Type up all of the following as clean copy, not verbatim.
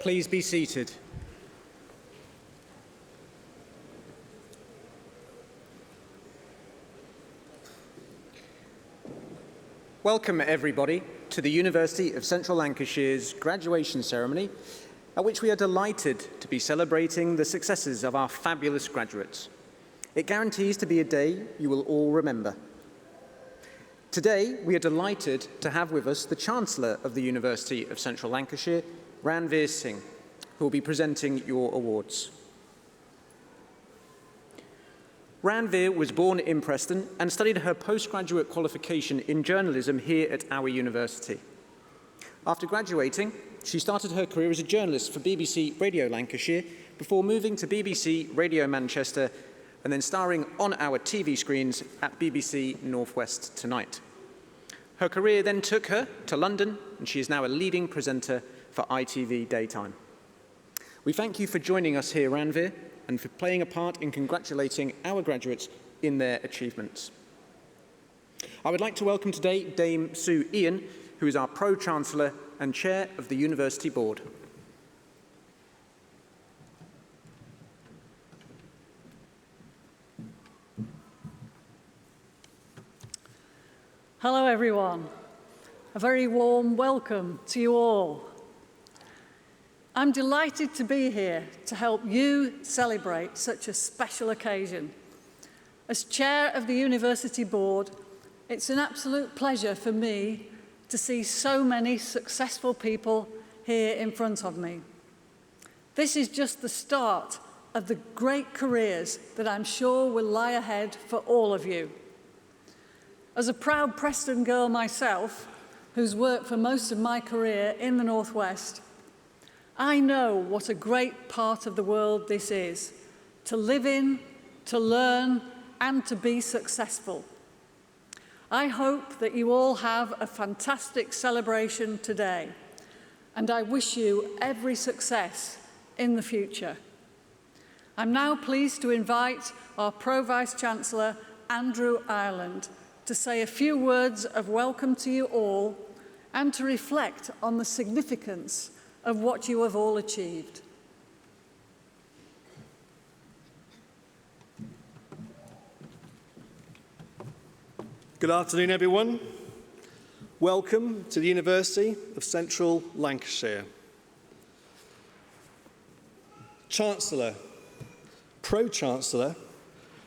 Please be seated. Welcome, everybody, to the University of Central Lancashire's graduation ceremony, at which we are delighted to be celebrating the successes of our fabulous graduates. It guarantees to be a day you will all remember. Today, we are delighted to have with us the Chancellor of the University of Central Lancashire, Ranveer Singh, who will be presenting your awards. Ranveer was born in Preston and studied her postgraduate qualification in journalism here at our university. After graduating, she started her career as a journalist for BBC Radio Lancashire before moving to BBC Radio Manchester and then starring on our TV screens at BBC North West Tonight. Her career then took her to London, and she is now a leading presenter for ITV Daytime. We thank you for joining us here, Ranveer, and for playing a part in congratulating our graduates in their achievements. I would like to welcome today Dame Sue Ian, who is our Pro-Chancellor and Chair of the University Board. Hello everyone. A very warm welcome to you all. I'm delighted to be here to help you celebrate such a special occasion. As Chair of the University Board, it's an absolute pleasure for me to see so many successful people here in front of me. This is just the start of the great careers that I'm sure will lie ahead for all of you. As a proud Preston girl myself, who's worked for most of my career in the North West, I know what a great part of the world this is, to live in, to learn, and to be successful. I hope that you all have a fantastic celebration today, and I wish you every success in the future. I'm now pleased to invite our Pro-Vice-Chancellor, Andrew Ireland, to say a few words of welcome to you all and to reflect on the significance of what you have all achieved. Good afternoon, everyone. Welcome to the University of Central Lancashire. Chancellor, Pro-Chancellor,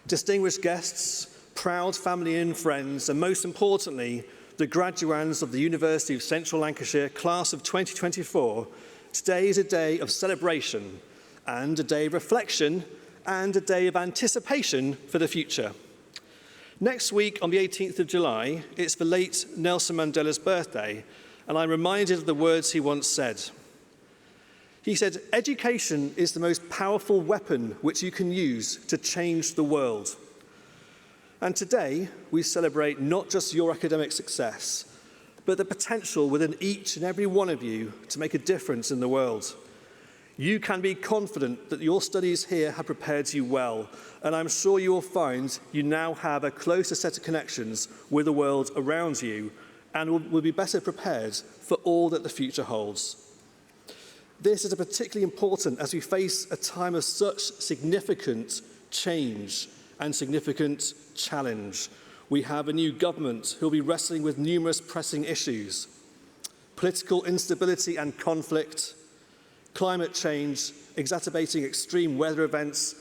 distinguished guests, proud family and friends, and most importantly, the graduands of the University of Central Lancashire class of 2024, today is a day of celebration and a day of reflection and a day of anticipation for the future. Next week, on the 18th of July, it's the late Nelson Mandela's birthday, and I'm reminded of the words he once said. He said, "Education is the most powerful weapon which you can use to change the world." And today, we celebrate not just your academic success, but the potential within each and every one of you to make a difference in the world. You can be confident that your studies here have prepared you well, and I'm sure you will find you now have a closer set of connections with the world around you and will be better prepared for all that the future holds. This is particularly important as we face a time of such significant change and significant challenge. We have a new government who will be wrestling with numerous pressing issues: political instability and conflict, climate change, exacerbating extreme weather events,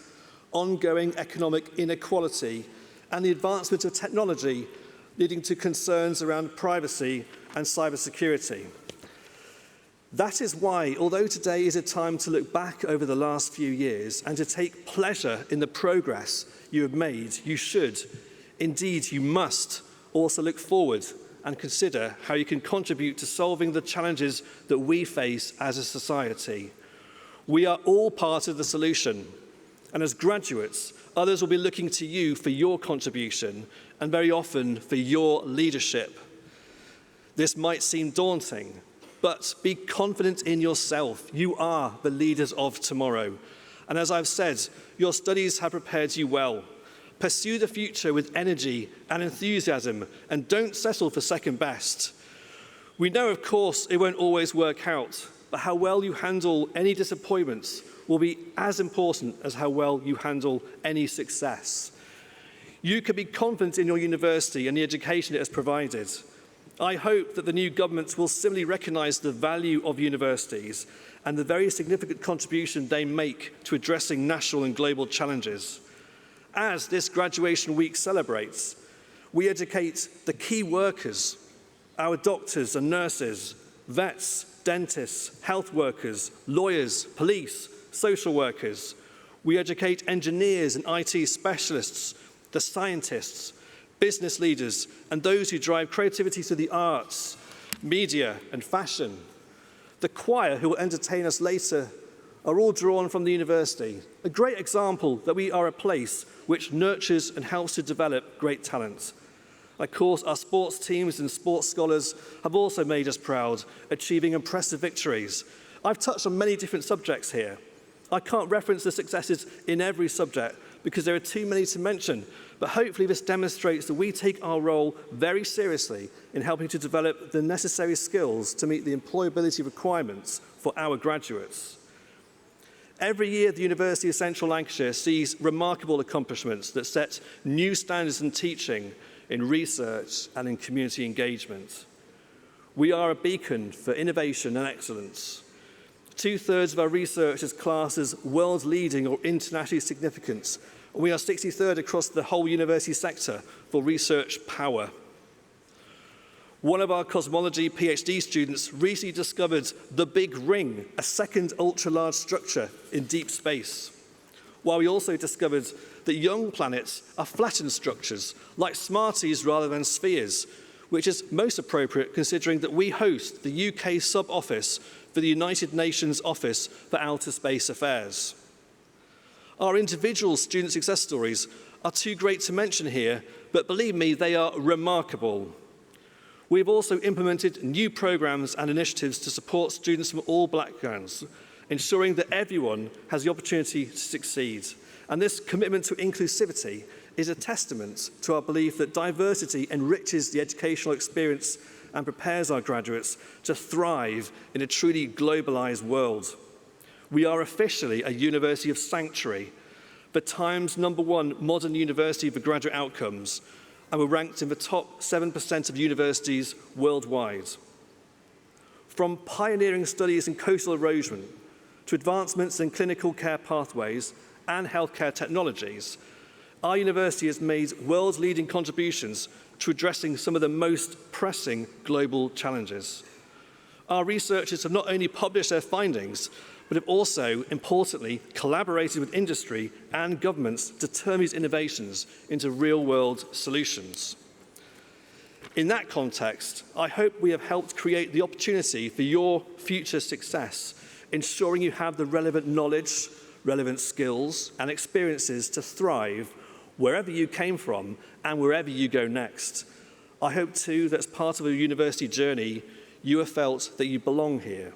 ongoing economic inequality, and the advancement of technology leading to concerns around privacy and cybersecurity. That is why, although today is a time to look back over the last few years and to take pleasure in the progress you have made, you should, indeed you must, also look forward and consider how you can contribute to solving the challenges that we face as a society. We are all part of the solution, and as graduates, others will be looking to you for your contribution and very often for your leadership. This might seem daunting, but be confident in yourself. You are the leaders of tomorrow. And as I've said, your studies have prepared you well. Pursue the future with energy and enthusiasm, and don't settle for second best. We know, of course, it won't always work out, but how well you handle any disappointments will be as important as how well you handle any success. You can be confident in your university and the education it has provided. I hope that the new government will similarly recognise the value of universities and the very significant contribution they make to addressing national and global challenges. As this graduation week celebrates, we educate the key workers, our doctors and nurses, vets, dentists, health workers, lawyers, police, social workers. We educate engineers and IT specialists, the scientists, business leaders, and those who drive creativity through the arts, media, and fashion. The choir who will entertain us later are all drawn from the university, a great example that we are a place which nurtures and helps to develop great talent. Of course, our sports teams and sports scholars have also made us proud, achieving impressive victories. I've touched on many different subjects here. I can't reference the successes in every subject because there are too many to mention, but hopefully this demonstrates that we take our role very seriously in helping to develop the necessary skills to meet the employability requirements for our graduates. Every year, the University of Central Lancashire sees remarkable accomplishments that set new standards in teaching, in research, and in community engagement. We are a beacon for innovation and excellence. 2/3 of our research is classed as world-leading or internationally significant. We are 63rd across the whole university sector for research power. One of our cosmology PhD students recently discovered the Big Ring, a second ultra-large structure in deep space. While we also discovered that young planets are flattened structures, like Smarties rather than spheres, which is most appropriate considering that we host the UK sub-office for the United Nations Office for Outer Space Affairs. Our individual student success stories are too great to mention here, but believe me, they are remarkable. We've also implemented new programs and initiatives to support students from all backgrounds, ensuring that everyone has the opportunity to succeed. And this commitment to inclusivity is a testament to our belief that diversity enriches the educational experience and prepares our graduates to thrive in a truly globalized world. We are officially a university of sanctuary, the Times #1 modern university for graduate outcomes, and we're ranked in the top 7% of universities worldwide. From pioneering studies in coastal erosion to advancements in clinical care pathways and healthcare technologies, our university has made world-leading contributions to addressing some of the most pressing global challenges. Our researchers have not only published their findings, but have also, importantly, collaborated with industry and governments to turn these innovations into real-world solutions. In that context, I hope we have helped create the opportunity for your future success, ensuring you have the relevant knowledge, relevant skills, and experiences to thrive wherever you came from and wherever you go next. I hope, too, that as part of a university journey, you have felt that you belong here.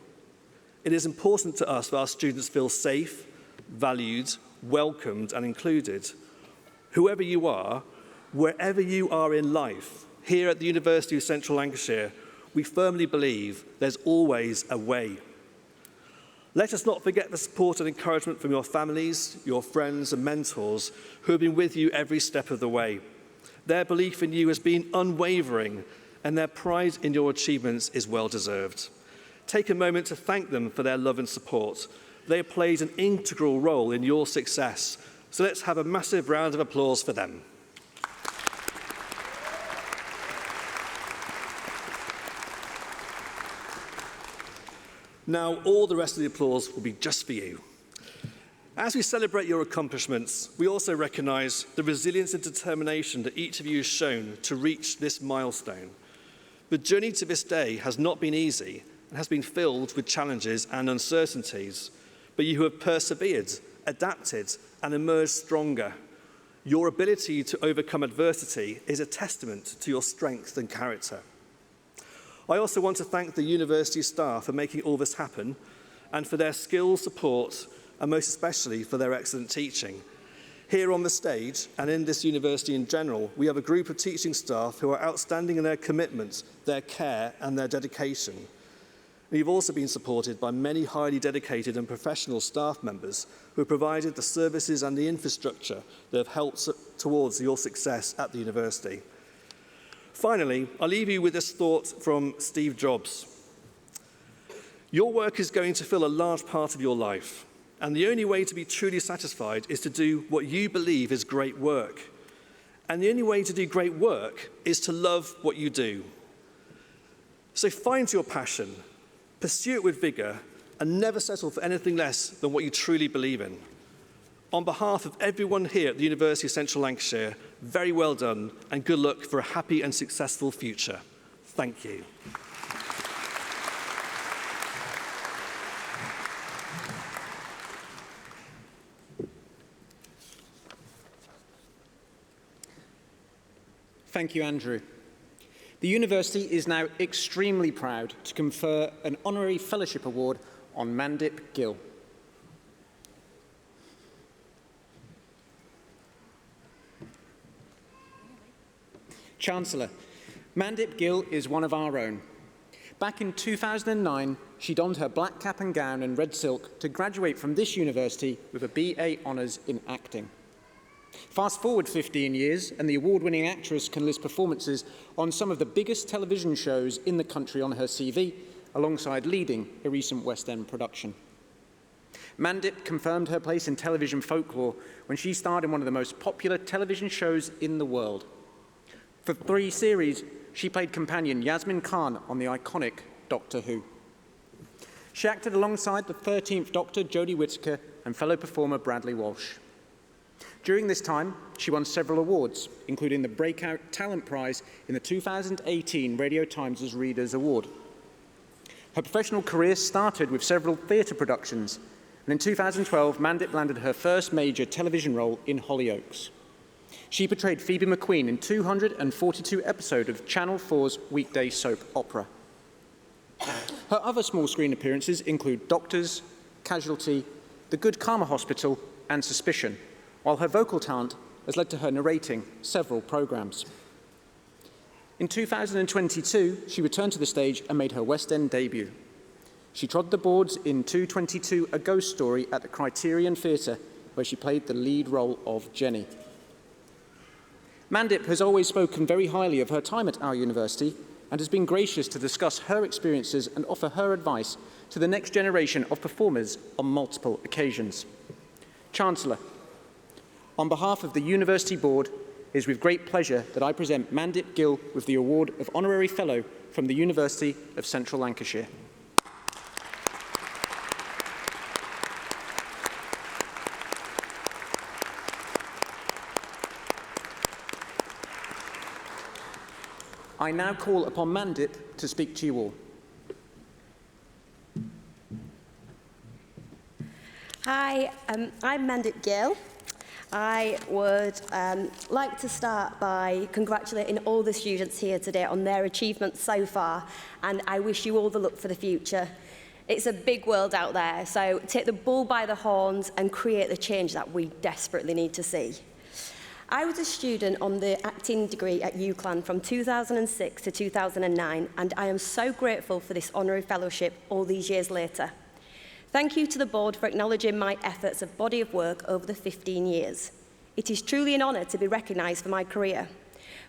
It is important to us that our students feel safe, valued, welcomed, and included. Whoever you are, wherever you are in life, here at the University of Central Lancashire, we firmly believe there's always a way. Let us not forget the support and encouragement from your families, your friends and mentors who have been with you every step of the way. Their belief in you has been unwavering, and their pride in your achievements is well-deserved. Take a moment to thank them for their love and support. They have played an integral role in your success, so let's have a massive round of applause for them. Now, all the rest of the applause will be just for you. As we celebrate your accomplishments, we also recognise the resilience and determination that each of you has shown to reach this milestone. The journey to this day has not been easy and has been filled with challenges and uncertainties, but you have persevered, adapted, and emerged stronger. Your ability to overcome adversity is a testament to your strength and character. I also want to thank the university staff for making all this happen and for their skills, support, and most especially for their excellent teaching. Here on the stage, and in this university in general, we have a group of teaching staff who are outstanding in their commitment, their care, and their dedication. You've also been supported by many highly dedicated and professional staff members who have provided the services and the infrastructure that have helped towards your success at the university. Finally, I'll leave you with this thought from Steve Jobs. Your work is going to fill a large part of your life, and the only way to be truly satisfied is to do what you believe is great work. And the only way to do great work is to love what you do. So find your passion, pursue it with vigour, and never settle for anything less than what you truly believe in. On behalf of everyone here at the University of Central Lancashire, very well done and good luck for a happy and successful future. Thank you. Thank you, Andrew. The university is now extremely proud to confer an honorary fellowship award on Mandip Gill. Chancellor, Mandip Gill is one of our own. Back in 2009, she donned her black cap and gown and red silk to graduate from this university with a BA Honours in acting. Fast forward 15 years, and the award-winning actress can list performances on some of the biggest television shows in the country on her CV, alongside leading a recent West End production. Mandip confirmed her place in television folklore when she starred in one of the most popular television shows in the world. For 3 series, she played companion Yasmin Khan on the iconic Doctor Who. She acted alongside the 13th Doctor Jodie Whittaker and fellow performer Bradley Walsh. During this time, she won several awards, including the Breakout Talent Prize in the 2018 Radio Times' Readers' Award. Her professional career started with several theatre productions, and in 2012, Mandip landed her first major television role in Hollyoaks. She portrayed Phoebe McQueen in 242 episodes of Channel 4's weekday soap opera. Her other small screen appearances include Doctors, Casualty, The Good Karma Hospital, and Suspicion, while her vocal talent has led to her narrating several programmes. In 2022, she returned to the stage and made her West End debut. She trod the boards in 222 A Ghost Story at the Criterion Theatre, where she played the lead role of Jenny. Mandip has always spoken very highly of her time at our university and has been gracious to discuss her experiences and offer her advice to the next generation of performers on multiple occasions. Chancellor, on behalf of the University Board, it is with great pleasure that I present Mandip Gill with the Award of Honorary Fellow from the University of Central Lancashire. I now call upon Mandip to speak to you all. Hi, I'm Mandip Gill. I would like to start by congratulating all the students here today on their achievements so far, and I wish you all the luck for the future. It's a big world out there, so take the bull by the horns and create the change that we desperately need to see. I was a student on the acting degree at UCLan from 2006 to 2009, and I am so grateful for this honorary fellowship all these years later. Thank you to the board for acknowledging my efforts of body of work over the 15 years. It is truly an honour to be recognised for my career,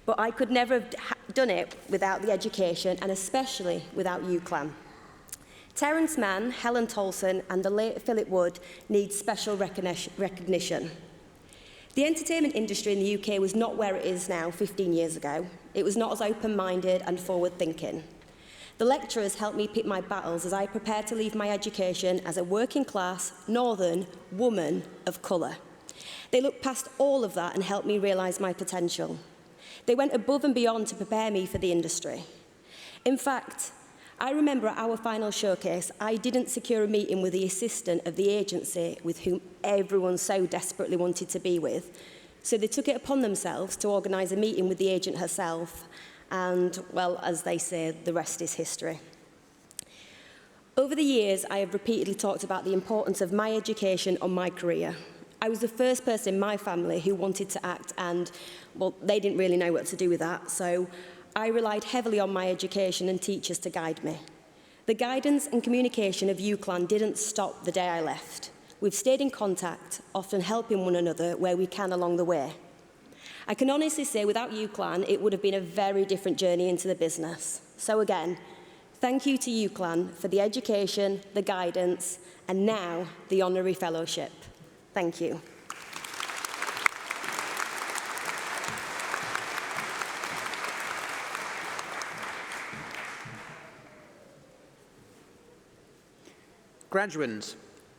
but I could never have done it without the education, and especially without UCLan. Terence Mann, Helen Tolson and the late Philip Wood need special recognition. The entertainment industry in the UK was not where it is now 15 years ago. It was not as open-minded and forward-thinking. The lecturers helped me pick my battles as I prepared to leave my education as a working-class, northern woman of colour. They looked past all of that and helped me realise my potential. They went above and beyond to prepare me for the industry. In fact, I remember at our final showcase, I didn't secure a meeting with the assistant of the agency with whom everyone so desperately wanted to be with. So they took it upon themselves to organise a meeting with the agent herself. And, well, as they say, the rest is history. Over the years, I have repeatedly talked about the importance of my education on my career. I was the first person in my family who wanted to act and, well, they didn't really know what to do with that, so I relied heavily on my education and teachers to guide me. The guidance and communication of UCLAN didn't stop the day I left. We've stayed in contact, often helping one another where we can along the way. I can honestly say without UCLAN, it would have been a very different journey into the business. So again, thank you to UCLAN for the education, the guidance, and now the honorary fellowship. Thank you. Graduands,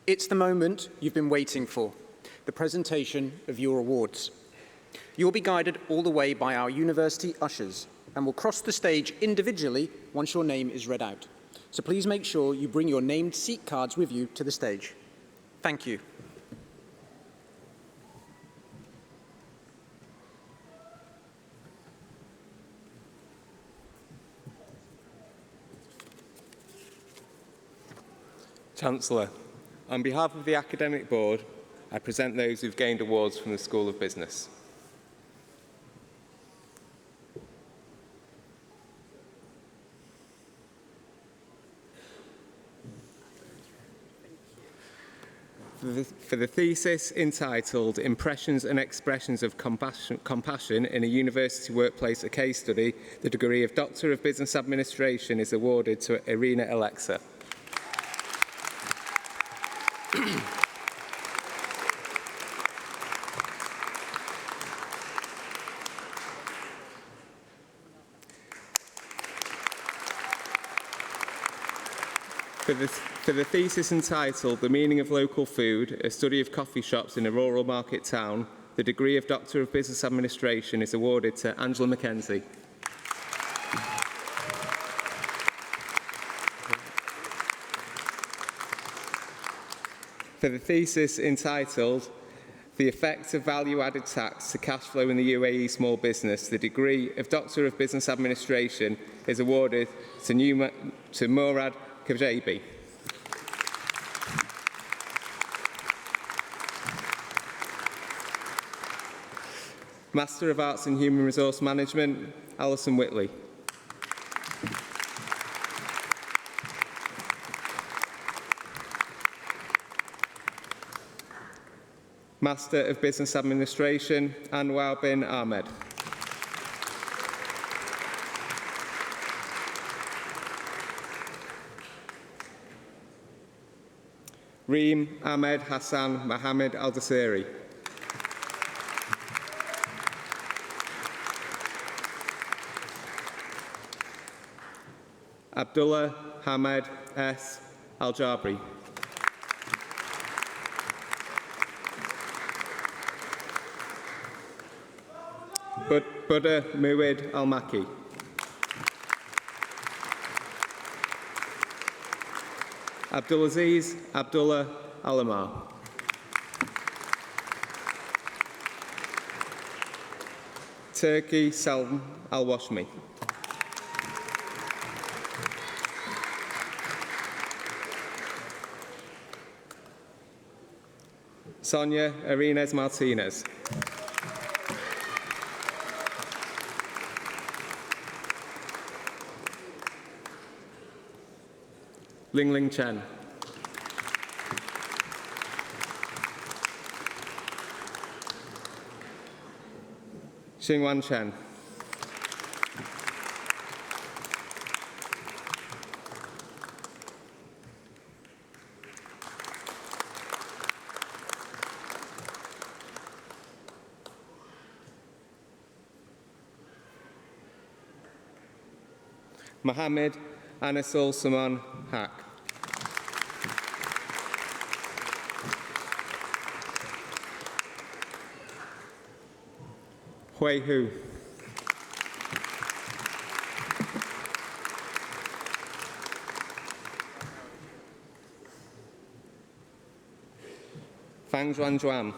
it's the moment you've been waiting for, the presentation of your awards. You'll be guided all the way by our university ushers and will cross the stage individually once your name is read out. So please make sure you bring your named seat cards with you to the stage. Thank you. Chancellor, on behalf of the Academic Board, I present those who've gained awards from the School of Business. For the thesis entitled Impressions and Expressions of Compassion in a University Workplace, a Case Study, the degree of Doctor of Business Administration is awarded to Irina Alexa. For the thesis entitled The Meaning of Local Food, a Study of Coffee Shops in a Rural Market Town, the degree of Doctor of Business Administration is awarded to Angela Mackenzie. For the thesis entitled The Effect of Value-Added Tax to Cash Flow in the UAE Small Business, the degree of Doctor of Business Administration is awarded to Murad Kajabi. Master of Arts in Human Resource Management, Alison Whitley. Master of Business Administration, Anwar bin Ahmed. Reem Ahmed Hassan Mohammed Al-Dasiri. Abdullah Hamed S. Al-Jabri. Buddha Muid Al-Maki. Abdulaziz Abdullah Alamar. Turki Salm Al-Washmi. Sonia Arenas Martinez. Ling Chen. Xingwan Chen. Mohammed Anisul Saman Haq. Hui Hu. Fang Zhuan.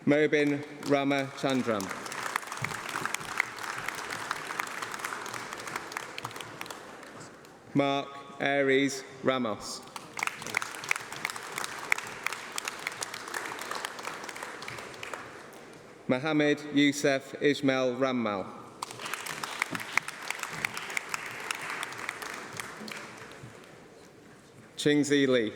Mobin Ramachandram. Mark Aries Ramos. Mohammed Youssef Ismail Rammal. Chingzi Li.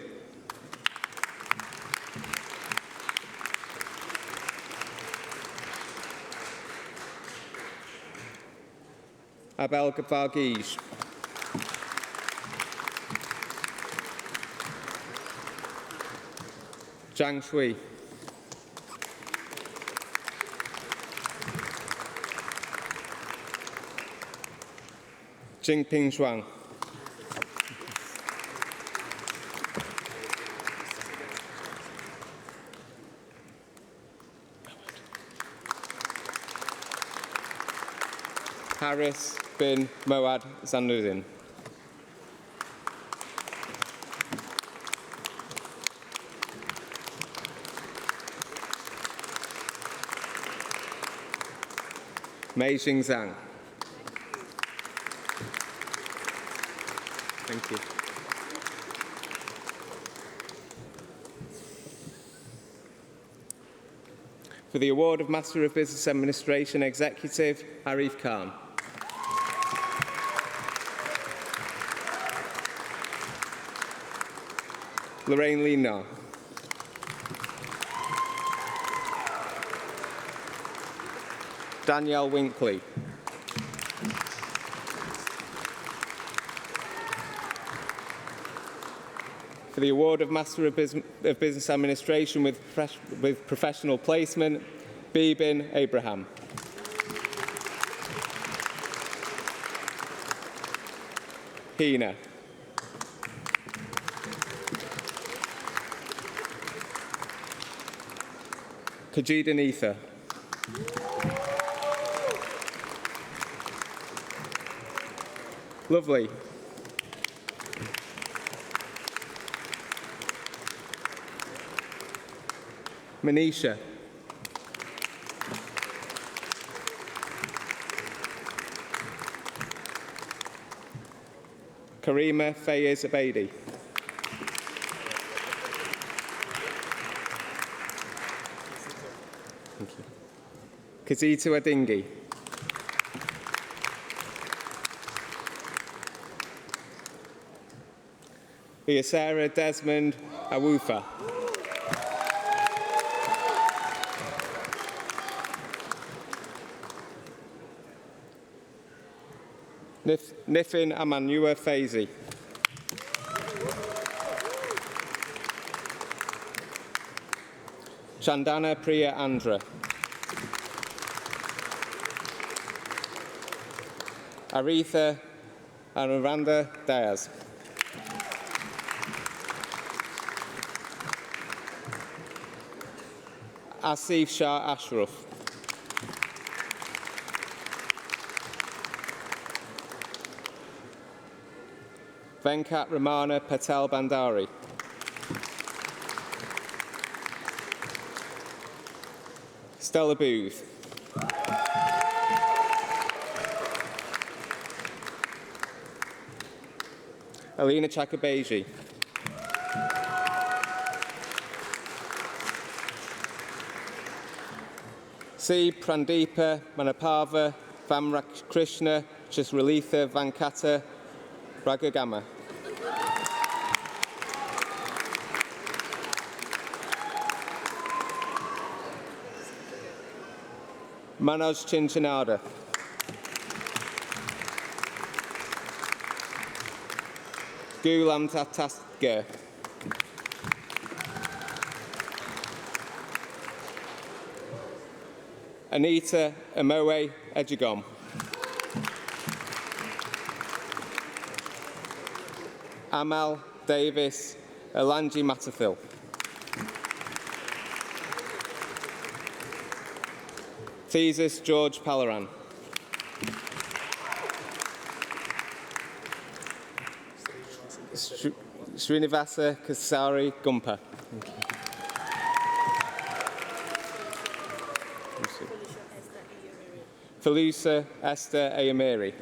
Abel Gafargij. Zhang Shui. Jingping Zhuang. Haris bin Moad Zanuddin. Mei Xing Zhang. Thank you. For the award of Master of Business Administration Executive, Arif Khan. Lorraine Lina. Danielle Winkley. For the award of Master of Business Administration with Professional Placement, Bibin Abraham. Hina. Kajida Neitha. Lovely. Manisha. Karima Fayez Abedi. Thank you. Kazita Adingi. Sarah Desmond Awufa. Nifin Amanua Faizi. Chandana Priya Andra. Aretha Anuranda Diaz. Asif Shah Ashraf. Venkat Ramana Patel Bandari. Stella Booth. Alina Chakabeji. C. Prandeepa Manapava Vamrakrishna Chisralitha Vankata Ragagama. Manoj Chinchinada. Gulam Tatasga. Anita Amoe Ejigom. Amal Davis Alanji Matafil. Thesis George Palaran. Srinivasa Kasari Gumpa. Felusa Esther Ayamiri.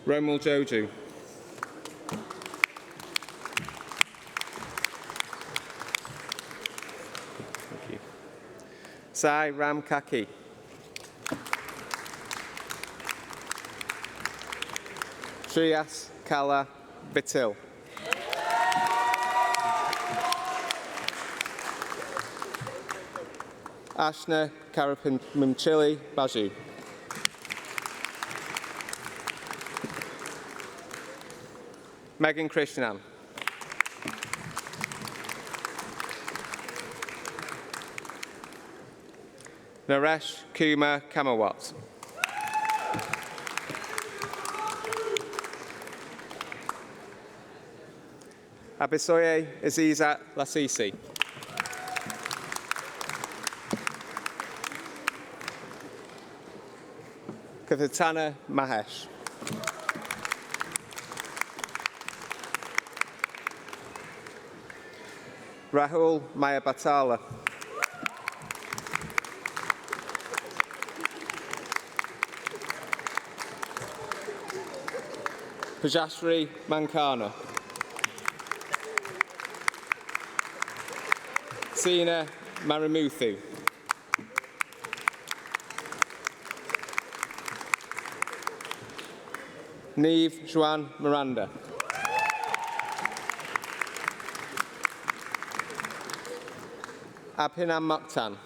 Romal Joju. Sai Ram Kaki. Shreyas Kala Vitil. Ashna Karapimchili Baju. Megan Krishnan. Naresh Kumar Kamawat. Abisoye Azizat Lasisi. Kavatana Mahesh. Rahul Mayabatala. Pujashri Mankana. Sina Marimuthu. Neve Juan Miranda. Abhinam Mokhtan.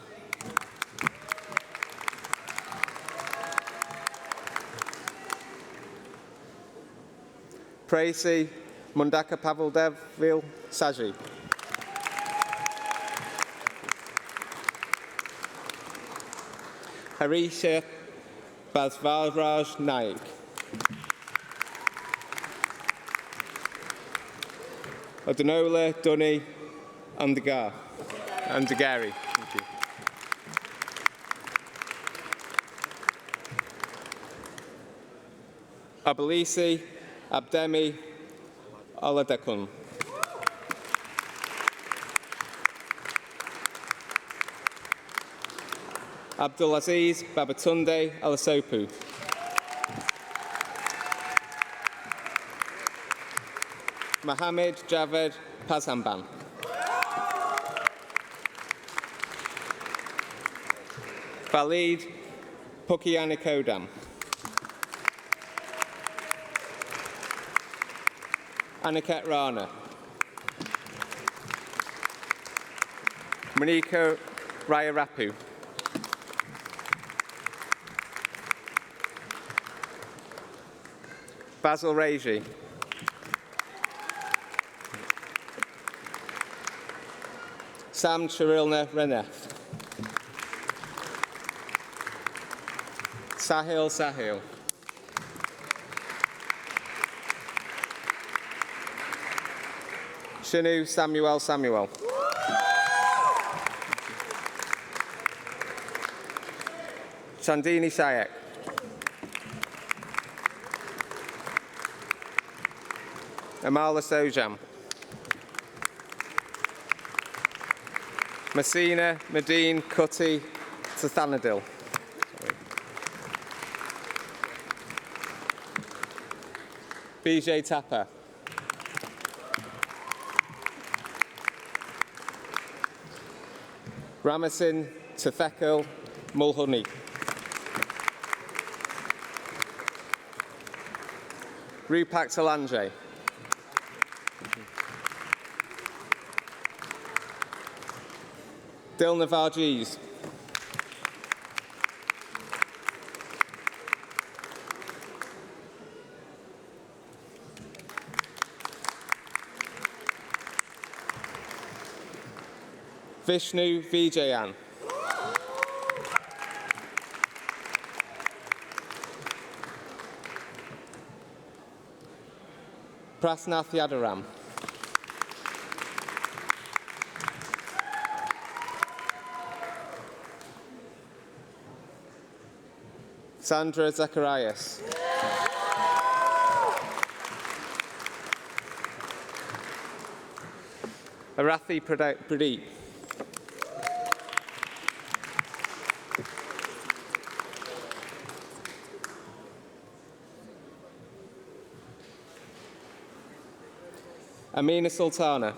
Praisi Mundaka Pavildevil Saji. Harisha Basvaraj Naik. Adonola Dunny Andagari. Thank you. Abilisi Abdemi Aladekun. Abdulaziz Babatunde Alasopu. Mohammed Javed Pazhamban. Khalid Pukianikodam. Aniket Rana. Monika Rayarapu. Basil Reiji. Sam Chirilna Renef. Sahil. Shinu Samuel. Chandini Shayak. Amala Sojam. Messina Medine Kuti Tathanadil. BJ Tapper. Ramasin Tefekil Mulhuni. Rupak Talanje. Dilna Varghese. Vishnu Vijayan. Prasnath Yadaram. Sandra Zacharias. Arathi Pradeep. Amina Sultana.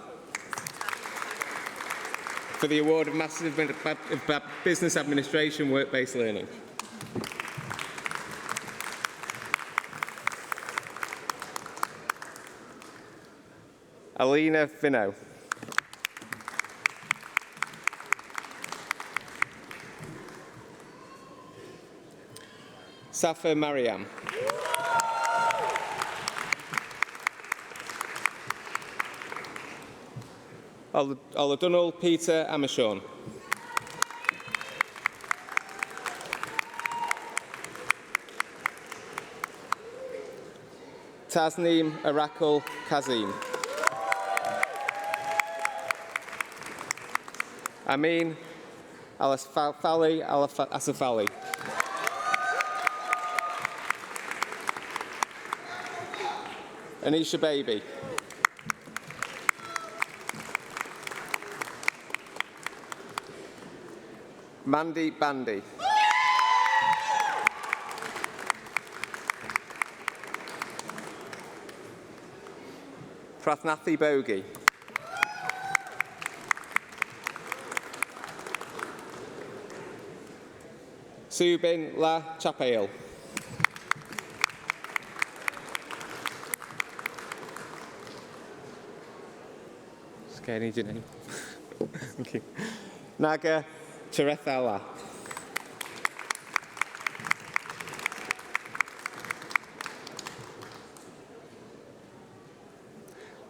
for the award of Masters of Business Administration Work-Based Learning. Alina Finno. Safa Mariam. Oladunal Peter Amershorn. Tasneem Arakul Kazim. Amin Alasfali Asafali. Anisha Baby. Mandeep Bandi. Prathnathi Bogi. Subin La Chapale. Okay, I need your name. Thank you. Naga Charethala.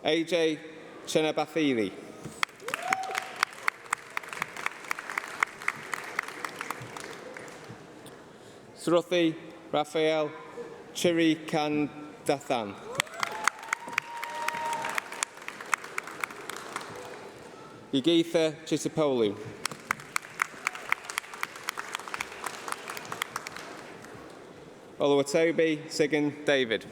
AJ Chenabathili. Sruthi Raphael Chirikandathan. Yugitha Chisipolu. Oluwatobi Sigan David.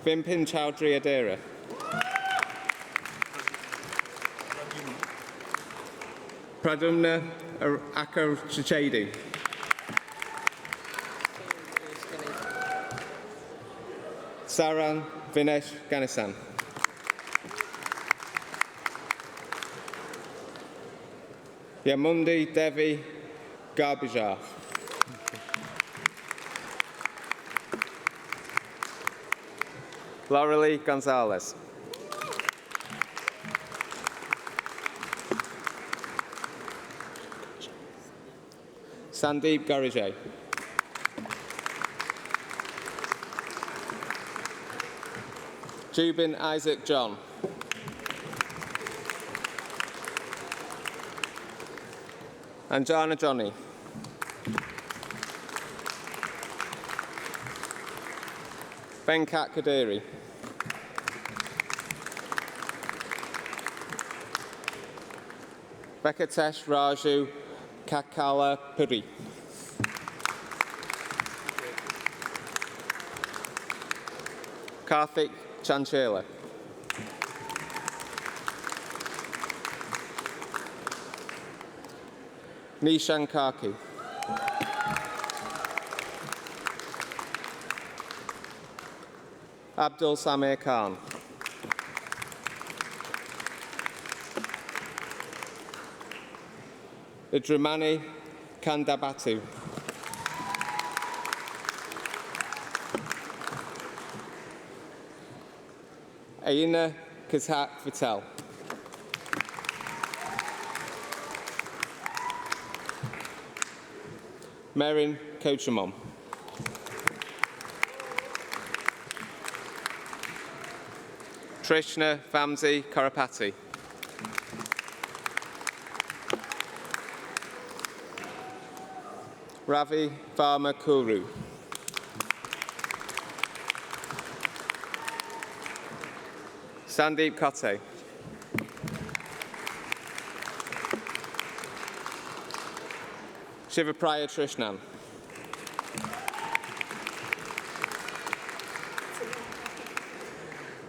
Vimpin Chowdhury Adera. Pradumna Akar Chichedi. Saran Vinesh Ganesan. Yamundi Devi Garbajar. Laurelie Gonzalez. Sandeep Garajay. Jubin Isaac John. Anjana Johnny. Venkat Kadiri. Venkatesh Raju Kakala Puri. Karthik Chanchela. Nishan Kaki. Abdul Samir Khan. Idramani Kandabatu. Aina Kazak Vital. Merin Kochamom. Trishna Vamsi Karapati. Ravi Varma Kuru. Sandeep Kotte. Shivapriya Trishnan.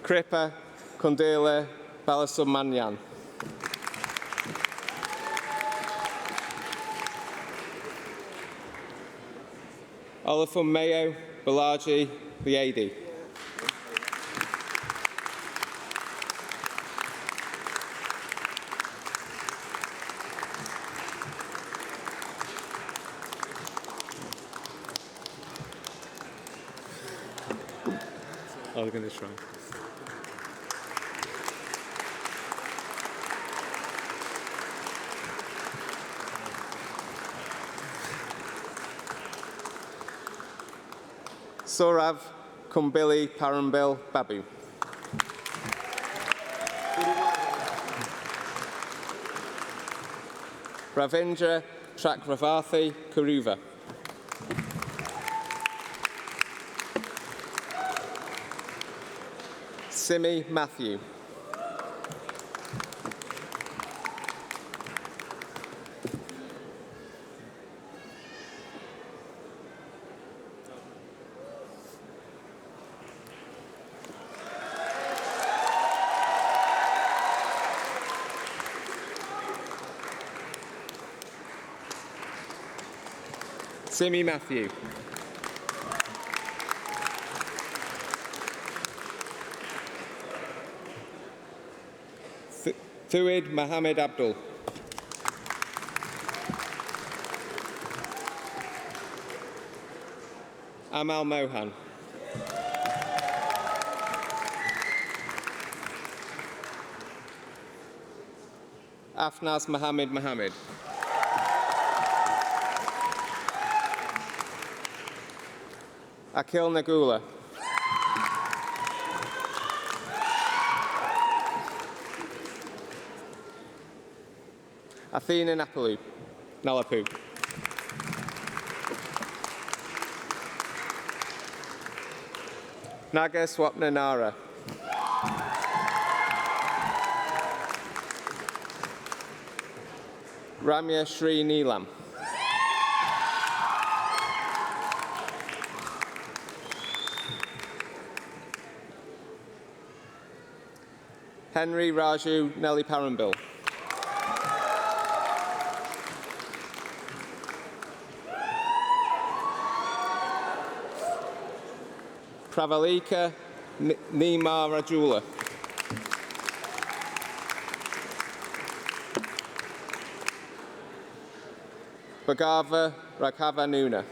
Kripa Kundela Balasubramanian. Olafun Mayo Balaji Liadi. I'm going to try. Saurav Kumbili Parambil Babu. Ravindra Chakravarthi Kuruva. Simi Matthew. Simi Matthew. Thuid Mohammed Abdul. Amal Mohan. Afnaz Mohammed Mohammed. Akil Nagula. Athena Nalapu. Naga Swapna Nara. Ramya Sri Neelam. Henry Raju Nelly Parambil. Pravalika Nima Rajula. Bhagava Rakhavanuna.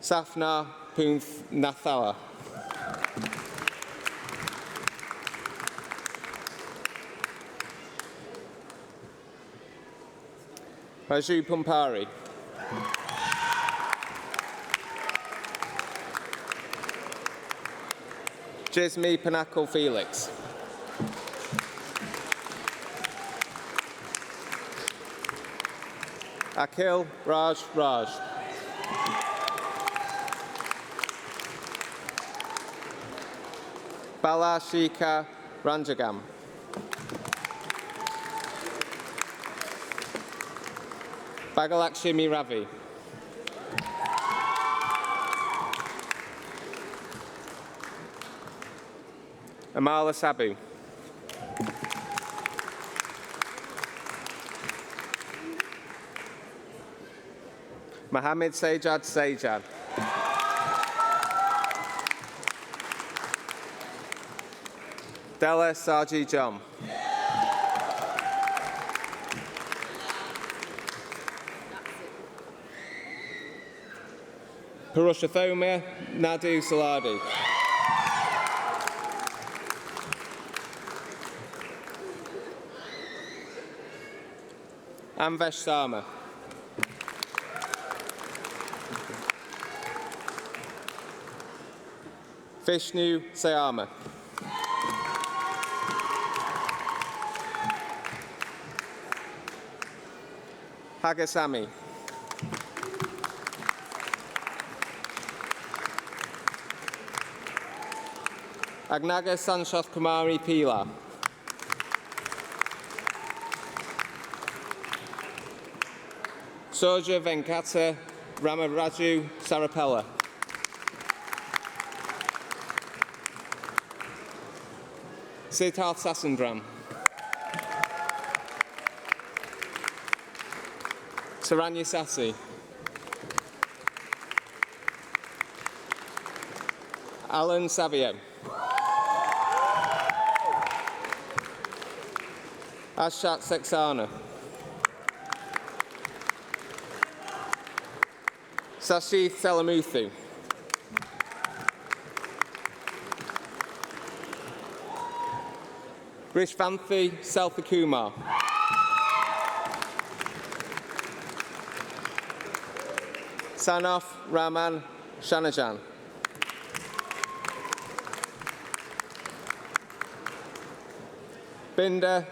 Safna Punth Nathala. Raju Pumpari. Jismi Panakal Felix. Akhil Raj. Balashika Ranjagam. Bagalakshmi Ravi. Amala Sabu. Mohammed Sajad. Della Saji Jam. Purushothoma Nadu Saladi. Amvesh Sama. Vishnu Sayama. Hagasami. Agnaga Sanshath Kumari Pila. Soja Venkata Ramaraju Sarapella. Siddharth Sasundram. Saranya Sassi. Alan Savio. Ashat Saxana. Sashith Selamuthu. Rishvanthi Selvakumar. Sanof Rahman Shanajan. Binda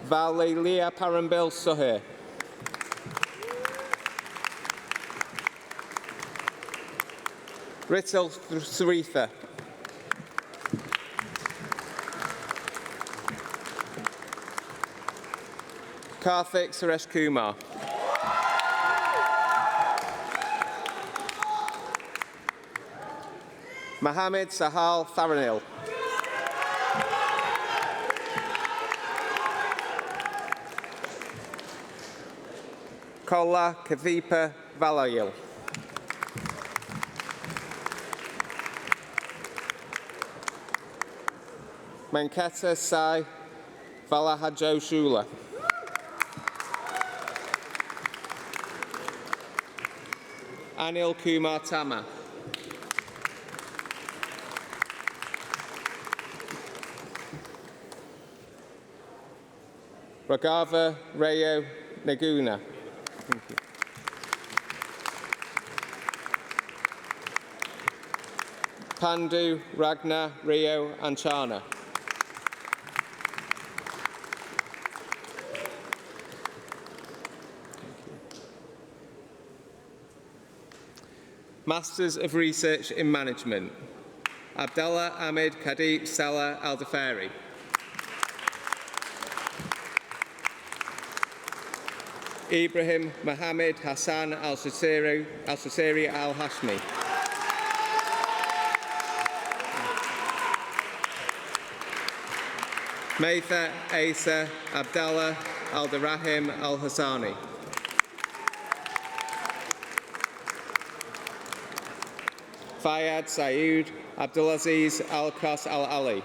Valilia Parambil Suhair. Rital Saritha. Karthik Suresh Kumar. Mohammed Sahal Faranil. Kola Kavipa Valayil. Manketa Sai Valahajo Shula. Anil Kumar Tama. Raghava Rayo Naguna. Thank you. Pandu Ragna Rio Anchana. Masters of Research in Management. Abdallah Ahmed Kadeep Salah Al-Dafari. Ibrahim Mohammed Hassan Al-Shatiri Al-Hashmi. Maitha Asa Abdallah Al-Darahim Al-Hassani. Fayad Sayoud Abdulaziz Al-Qas Al-Ali.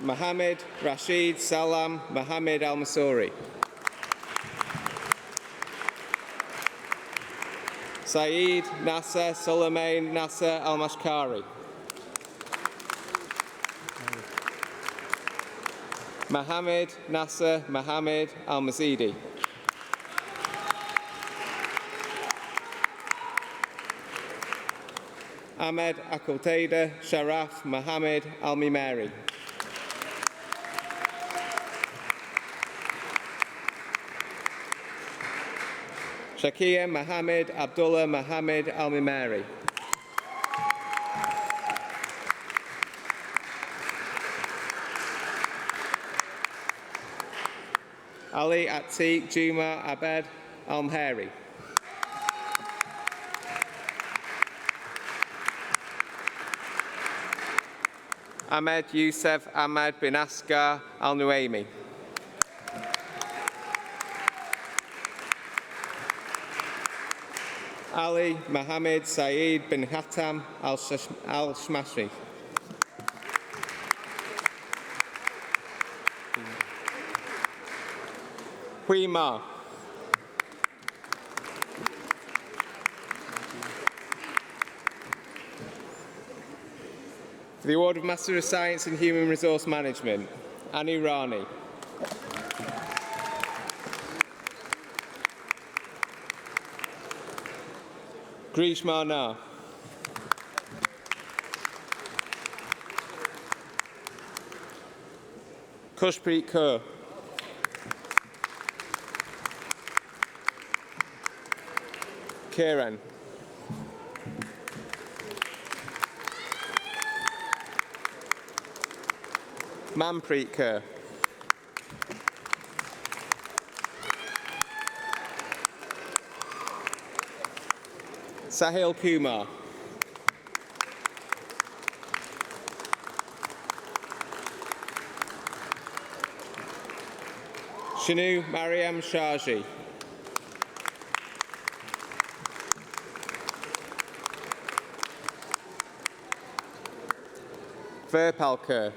Mohammed Rashid Salam Mohammed Al-Masuri. Saeed Nasser Suleiman Nasser Al-Mashkari. Mohammed Nasser Mohammed Al-Mazidi. Ahmed Akultaida Sharaf Mohammed Al-Mimari. Shakia Mohammed Abdullah Mohammed Al-Mimari. Ali Atiq Juma Abed Al-Mhari. Ahmed Youssef Ahmed bin Asghar Al-Nuaimi. Ali Mohammed Saeed bin Hatam Al-Shmashi. Hui Ma. For the Award of Master of Science in Human Resource Management, Anu Rani. Grishma Na. Kushpreet Kaur. Kiran. Manpreet Kaur. Sahil Kumar. Shanu Mariam Shaji. Virpal Kaur.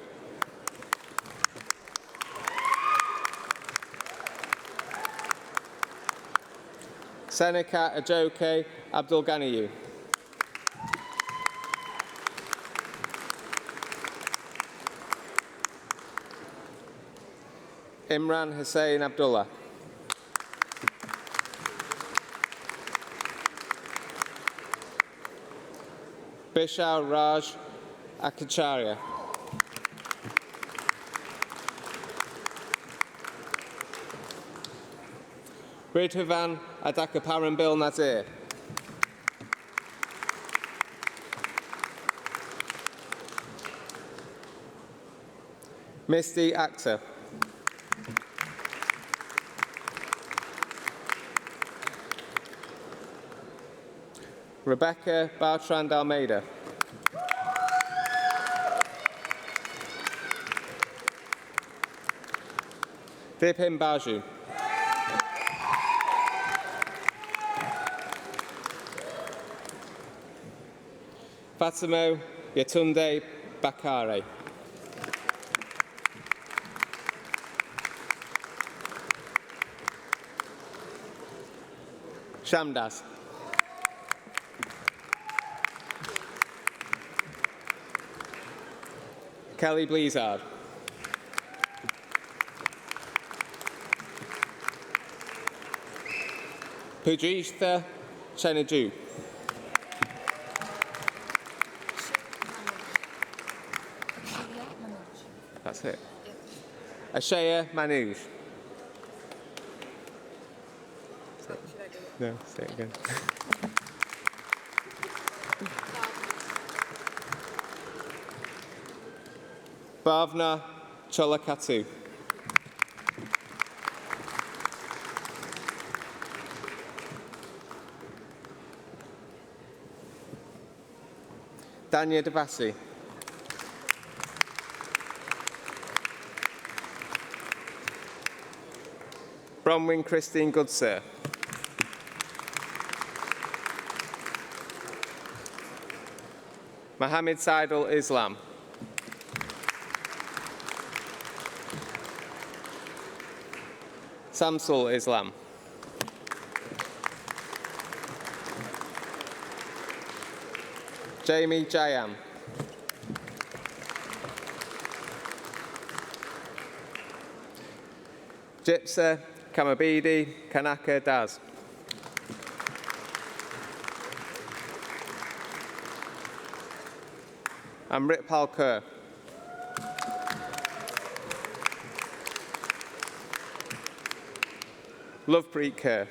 Seneca Ajoke Abdulganiyu. Imran Hussain Abdullah. Bishal Raj Akacharya. Ridhavan Adakaparambil Nazir. Misty Akhtar. Rebecca Bartrand Almeida. Vipin Baju. Fatimo Yetunde Bakare. Shamdas. Kelly Blizzard. Pujitha Chenaju. That's it. Ashaya Manouj. No, say it again. Bhavna Cholakatu. Danya Devasi. Bronwyn Christine Goodsir. Mohammed Saidul Islam. Samsul Islam. Jamie Jayam. Jipsa Kamabidi Kanaka Daz. Amritpal Kaur. Lovepreet Kaur.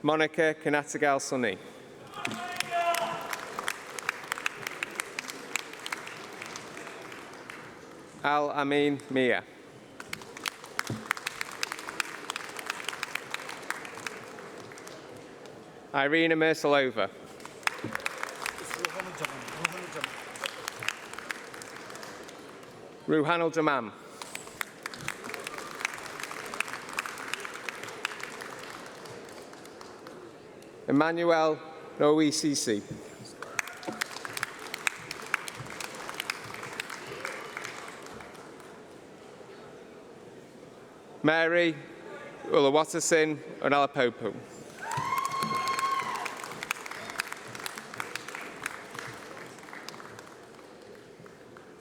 Monica Kanatagal Sunny. Al Amin Mia. Irina Mersalova. Ruhanul Jamam. Emmanuel Noe Sisi. Mary Uluwatasin Onalapopo.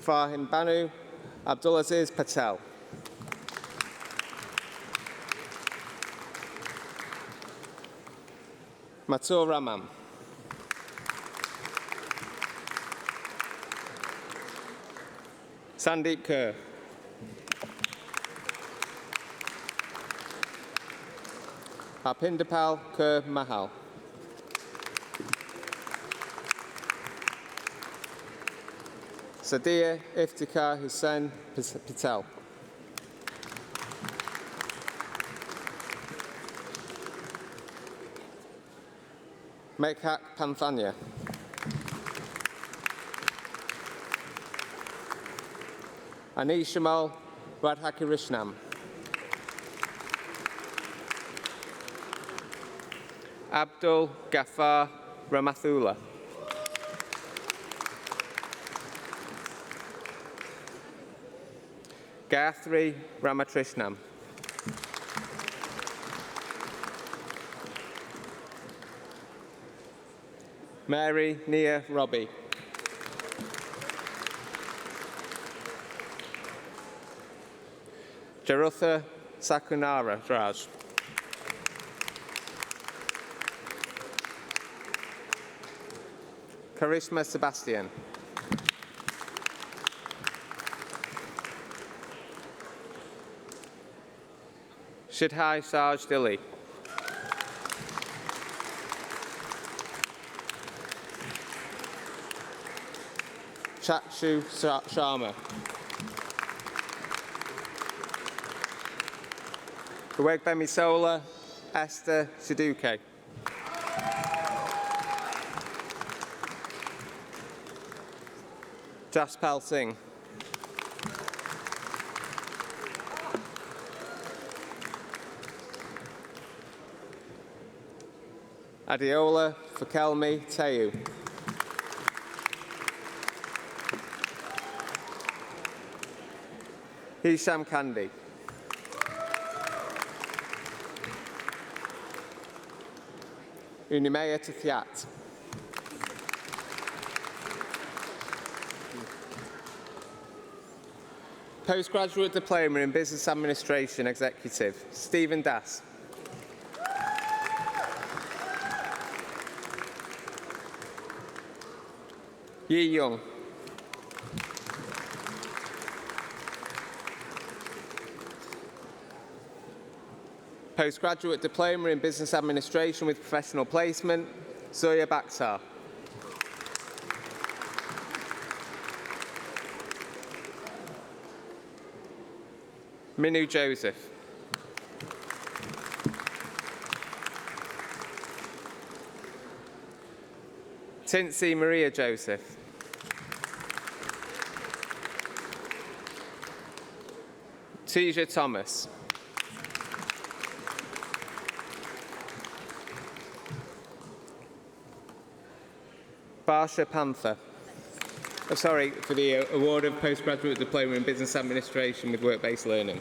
Fahim Banu Abdulaziz Patel. Matur Rahman. Sandeep Kaur. Harpindapal Kaur Mahal. Sadia Iftikhar Hussain Patel. Mekhak Panthanya. Anishamal Radhakirishnam. Abdul Ghaffar Ramathula. Gayatri Ramakrishnan. Mary Nia Robbie. Jarutha Sakunara Raj. Karishma Sebastian. Shidhai Sarj Dilly. Chakshu Sharma. Uwegbemi Sola Esther Siduke. Jaspal Singh. Adiola Fakelmi Teu. Hisham Kandi. Unimea Tithiat. Postgraduate Diploma in Business Administration Executive, Stephen Das. Yi Young. Postgraduate Diploma in Business Administration with Professional Placement, Zoya Bakhtar. Minu Joseph. Tinsy Maria Joseph. Teja Thomas. Barsha Panther. Oh, sorry, for the award of Postgraduate Diploma in Business Administration with Work-Based Learning.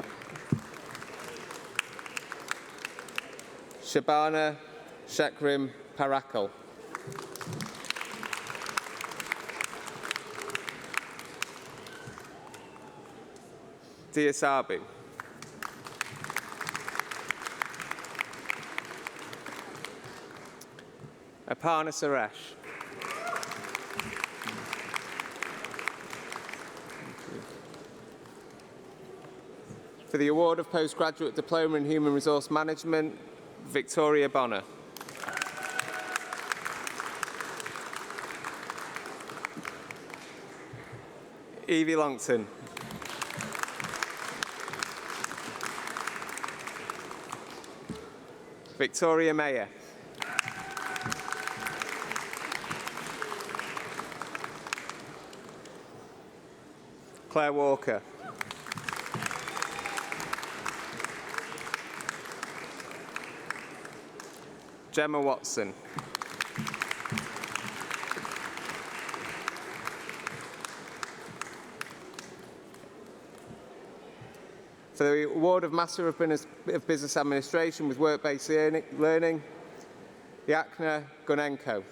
Shabana Shekrim Parakal. Diasabu. Aparna Suresh. For the award of Postgraduate Diploma in Human Resource Management, Victoria Bonner. Evie Longton. Victoria Mayer. Claire Walker. Gemma Watson. For the award of Master of Business Administration with Work-Based Learning, Yakna Gunenko.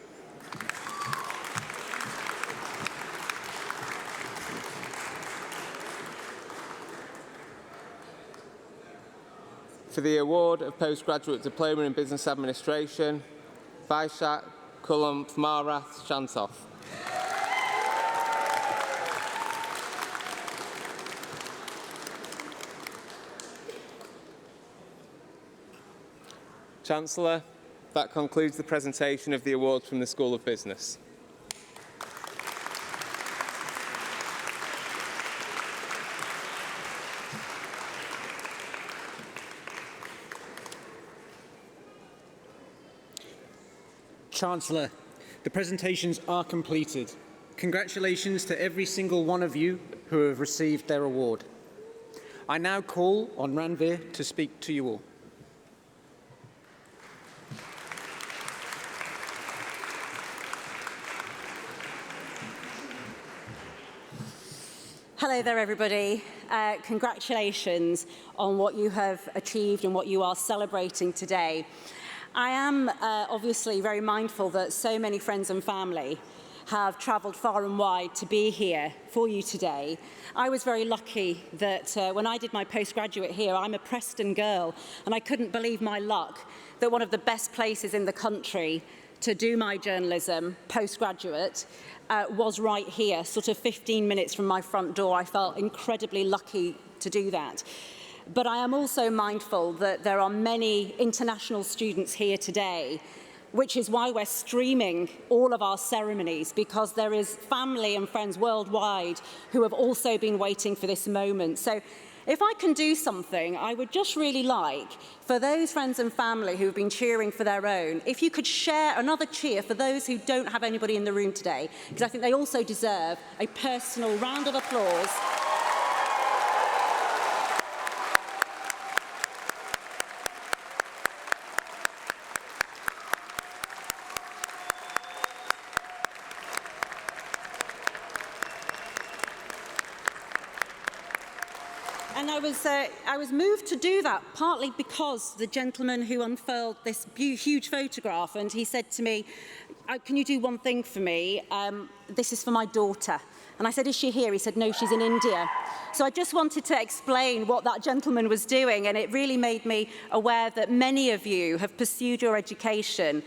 For the award of Postgraduate Diploma in Business Administration, Vaishak Kulam Marath Shantov. Chancellor, that concludes the presentation of the awards from the School of Business. Chancellor, the presentations are completed. Congratulations to every single one of you who have received their award. I now call on Ranveer to speak to you all. Hello there, everybody. congratulations on what you have achieved and what you are celebrating today. I am obviously very mindful that so many friends and family have travelled far and wide to be here for you today. I was very lucky that when I did my postgraduate here, I'm a Preston girl, and I couldn't believe my luck that one of the best places in the country to do my journalism postgraduate was right here, sort of 15 minutes from my front door. I felt incredibly lucky to do that. But I am also mindful that there are many international students here today, which is why we're streaming all of our ceremonies, because there is family and friends worldwide who have also been waiting for this moment. So if I can do something, I would just really like for those friends and family who have been cheering for their own, if you could share another cheer for those who don't have anybody in the room today, because I think they also deserve a personal round of applause. And I was moved to do that, partly because the gentleman who unfurled this huge photograph, and he said to me, can you do one thing for me? This is for my daughter. And I said, is she here? He said, no, she's in India. So I just wanted to explain what that gentleman was doing, and it really made me aware that many of you have pursued your education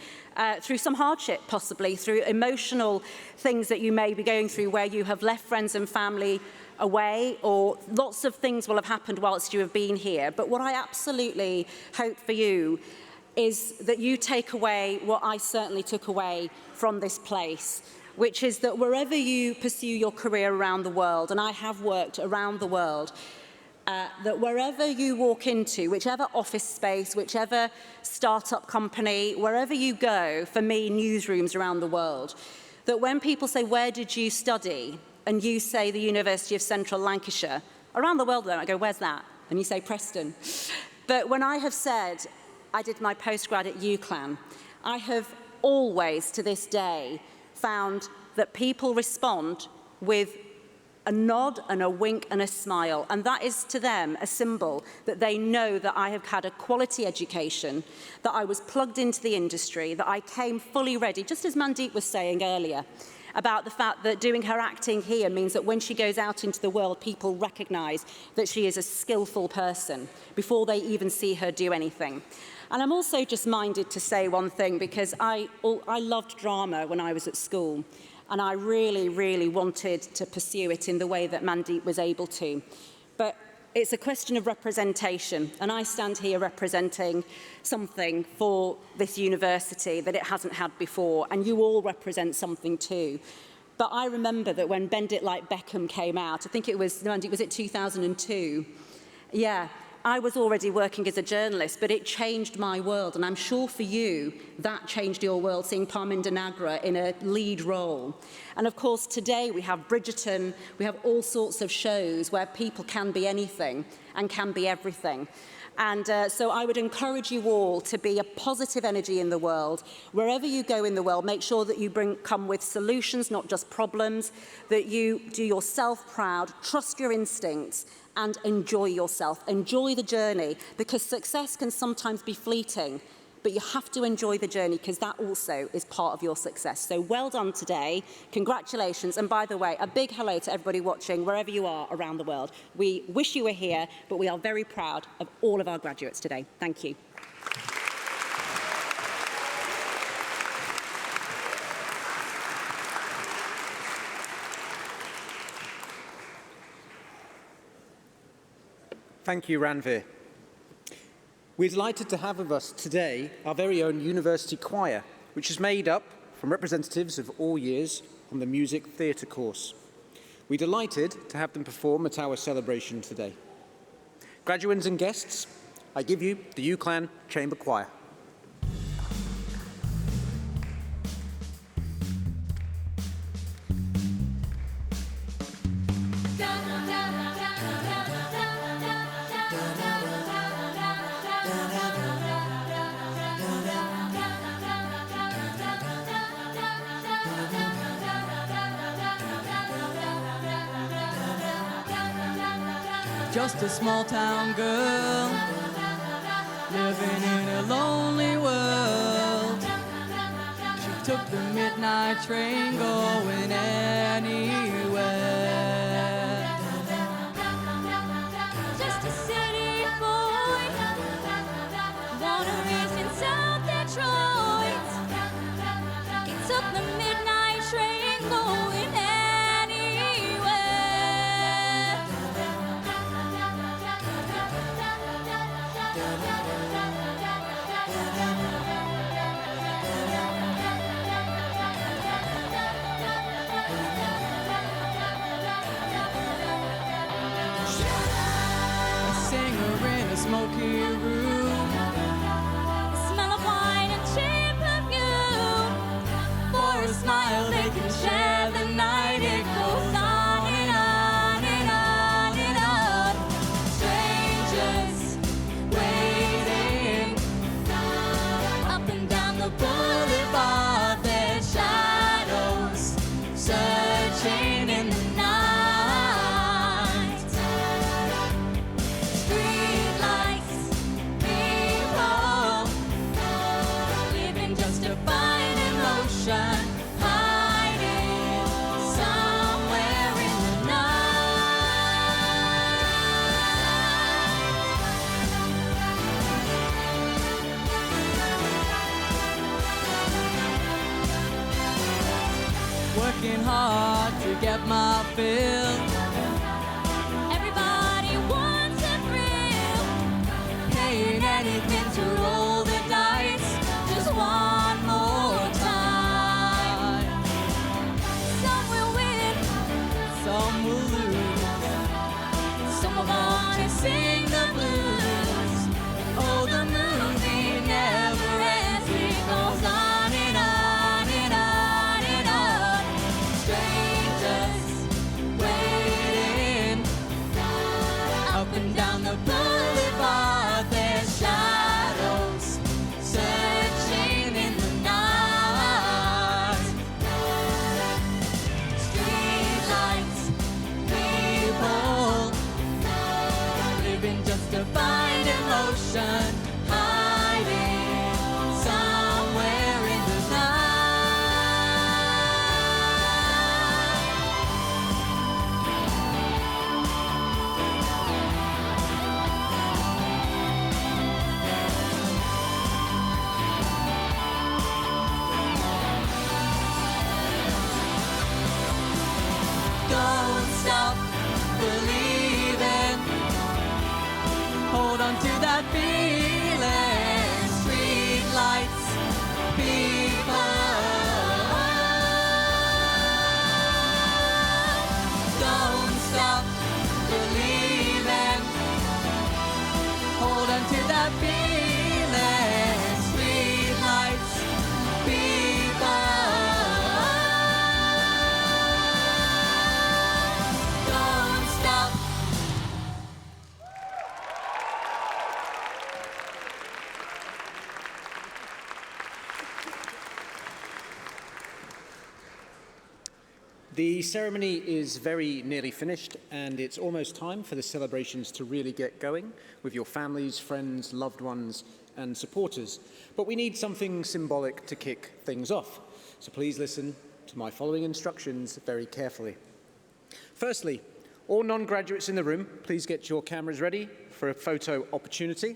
through some hardship, possibly, through emotional things that you may be going through where you have left friends and family away, or lots of things will have happened whilst you have been here. But what I absolutely hope for you is that you take away what I certainly took away from this place, which is that wherever you pursue your career around the world, and I have worked around the world, that wherever you walk into, whichever office space, whichever startup company, wherever you go, for me, newsrooms around the world, that when people say, where did you study? And you say the University of Central Lancashire, around the world, I go, where's that? And you say Preston. But when I have said I did my postgrad at UCLan, I have always, to this day, found that people respond with a nod and a wink and a smile. And that is to them a symbol that they know that I have had a quality education, that I was plugged into the industry, that I came fully ready, just as Mandeep was saying earlier, about the fact that doing her acting here means that when she goes out into the world, people recognise that she is a skillful person before they even see her do anything. And I'm also just minded to say one thing, because I loved drama when I was at school, and I really, really wanted to pursue it in the way that Mandeep was able to. But it's a question of representation, and I stand here representing something for this university that it hasn't had before, and you all represent something too. But I remember that when Bend It Like Beckham came out, I think it was, was it 2002? Yeah, I was already working as a journalist, but it changed my world, and I'm sure for you, that changed your world, seeing Parminder Nagra in a lead role. And of course, today we have Bridgerton, we have all sorts of shows where people can be anything and can be everything. And so I would encourage you all to be a positive energy in the world. Wherever you go in the world, make sure that you come with solutions, not just problems, that you do yourself proud, trust your instincts, and enjoy yourself. Enjoy the journey, because success can sometimes be fleeting, but you have to enjoy the journey, because that also is part of your success. So well done today. Congratulations. And by the way, a big hello to everybody watching, wherever you are around the world. We wish you were here, but we are very proud of all of our graduates today. Thank you. Thank you, Ranveer. We're delighted to have with us today our very own university choir, which is made up from representatives of all years on the music theatre course. We're delighted to have them perform at our celebration today. Graduands and guests, I give you the UCLan Chamber Choir. just a small town girl living in a lonely world. She took the midnight train going anywhere. Just a city boy, born and raised in South Detroit. He took the midnight train going anywhere. A singer in a smoky room, Smell of wine and cheap perfume. for a smile they can share the night. It goes on and on and on and on. Strangers waiting Up and down the boulevard, their shadows searching in the night. streetlights, People living just to find emotion, hiding somewhere in the night. Working hard to get my fill. everybody wants a thrill. Paying anything to roll the dice just one more time. Some will win, Some will lose. some will want to Sing the blues. Oh, the movie never ends. It goes on and on and on and on. Strangers waiting up and down the boulevard. Their shadows searching in the night. Streetlights, people living just to find emotion, hiding somewhere in the night. Don't stop believing. Hold on to that feeling. Streetlights, people. Don't stop believing. Hold on to that feeling. Streetlights, people. Don't stop. The ceremony is very nearly finished, and it's almost time for the celebrations to really get going with your families, friends, loved ones, and supporters. But we need something symbolic to kick things off. So please listen to my following instructions very carefully. Firstly, all non-graduates in the room, please get your cameras ready for a photo opportunity.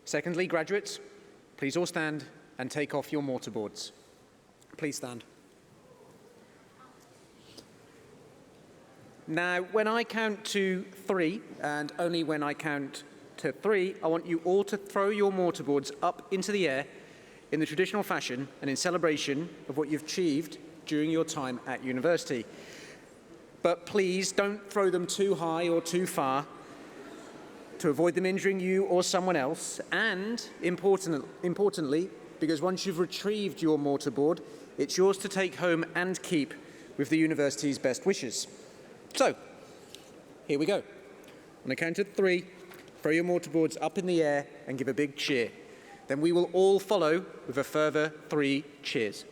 Secondly, graduates, please all stand and take off your mortarboards. Please stand. Now, when I count to 3, and only when I count to 3, I want you all to throw your mortarboards up into the air in the traditional fashion and in celebration of what you've achieved during your time at university. But please don't throw them too high or too far to avoid them injuring you or someone else. And importantly, because once you've retrieved your mortarboard, it's yours to take home and keep with the university's best wishes. So, here we go. On a count of 3, throw your mortarboards up in the air and give a big cheer. Then we will all follow with a further 3 cheers.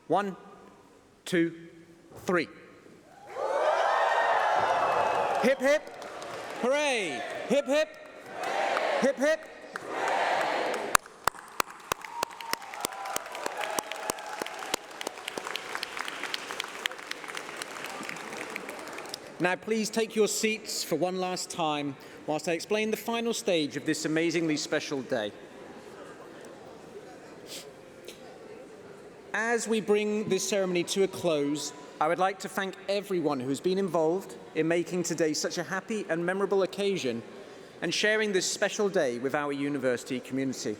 1, 2, 3. Hip, hip, Hooray! Hip hip! Hip hip! Now please take your seats for one last time whilst I explain the final stage of this amazingly special day. As we bring this ceremony to a close, I would like to thank everyone who has been involved in making today such a happy and memorable occasion and sharing this special day with our university community.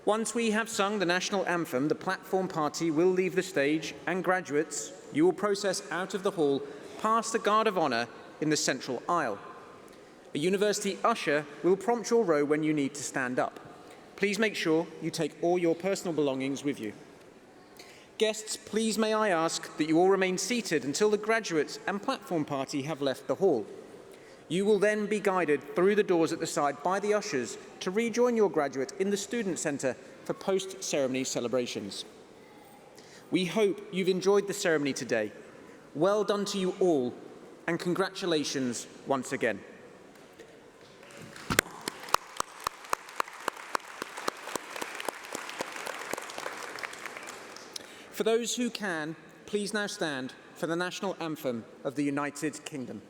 Once we have sung the national anthem, the platform party will leave the stage, and graduates, you will process out of the hall past the Guard of Honour in the central aisle. A university usher will prompt your row when you need to stand up. Please make sure you take all your personal belongings with you. Guests, please may I ask that you all remain seated until the graduates and platform party have left the hall. You will then be guided through the doors at the side by the ushers to rejoin your graduate in the Student Centre for post-ceremony celebrations. We hope you've enjoyed the ceremony today. Well done to you all, and congratulations once again. For those who can, please now stand for the national anthem of the United Kingdom.